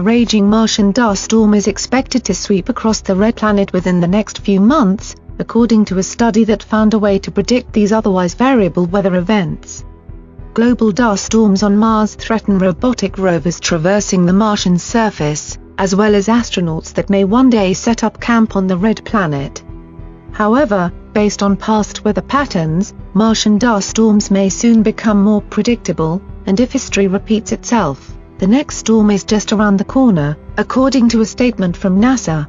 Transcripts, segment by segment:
raging Martian dust storm is expected to sweep across the red planet within the next few months, according to a study that found a way to predict these otherwise variable weather events. Global dust storms on Mars threaten robotic rovers traversing the Martian surface, as well as astronauts that may one day set up camp on the red planet. However, based on past weather patterns, Martian dust storms may soon become more predictable, and if history repeats itself, the next storm is just around the corner, according to a statement from NASA.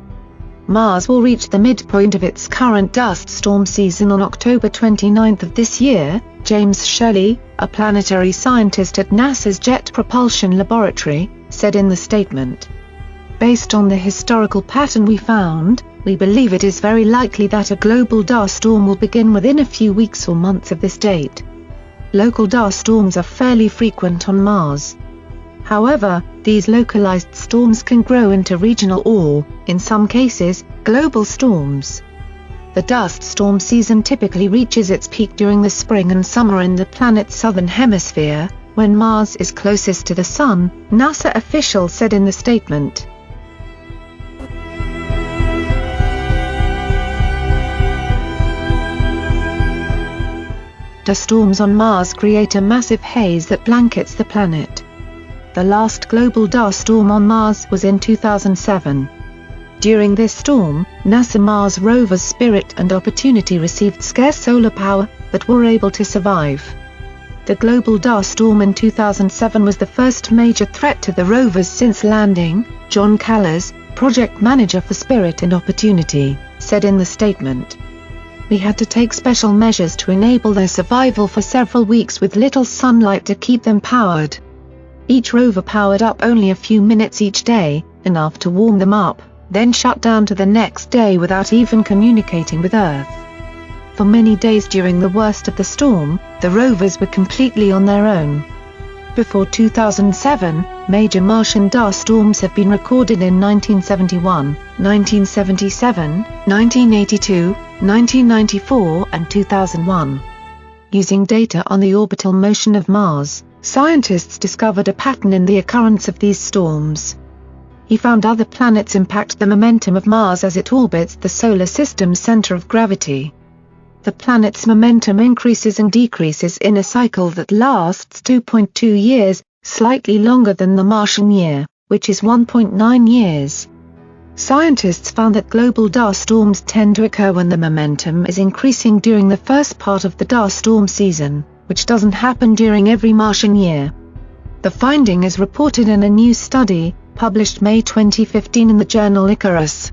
Mars will reach the midpoint of its current dust storm season on October 29 of this year, James Shelley, a planetary scientist at NASA's Jet Propulsion Laboratory, said in the statement. Based on the historical pattern we found, we believe it is very likely that a global dust storm will begin within a few weeks or months of this date. Local dust storms are fairly frequent on Mars. However, these localized storms can grow into regional or, in some cases, global storms. The dust storm season typically reaches its peak during the spring and summer in the planet's southern hemisphere, when Mars is closest to the Sun, NASA officials said in the statement. Dust storms on Mars create a massive haze that blankets the planet. The last global dust storm on Mars was in 2007. During this storm, NASA Mars rovers Spirit and Opportunity received scarce solar power, but were able to survive. The global dust storm in 2007 was the first major threat to the rovers since landing, John Callas, project manager for Spirit and Opportunity, said in the statement. We had to take special measures to enable their survival for several weeks with little sunlight to keep them powered. Each rover powered up only a few minutes each day, enough to warm them up, then shut down to the next day without even communicating with Earth. For many days during the worst of the storm, the rovers were completely on their own. Before 2007, major Martian dust storms have been recorded in 1971, 1977, 1982, 1994 and 2001. Using data on the orbital motion of Mars, scientists discovered a pattern in the occurrence of these storms. He found other planets impact the momentum of Mars as it orbits the solar system's center of gravity. The planet's momentum increases and decreases in a cycle that lasts 2.2 years, slightly longer than the Martian year, which is 1.9 years. Scientists found that global dust storms tend to occur when the momentum is increasing during the first part of the dust storm season, which doesn't happen during every Martian year. The finding is reported in a new study, published May 2015 in the journal Icarus.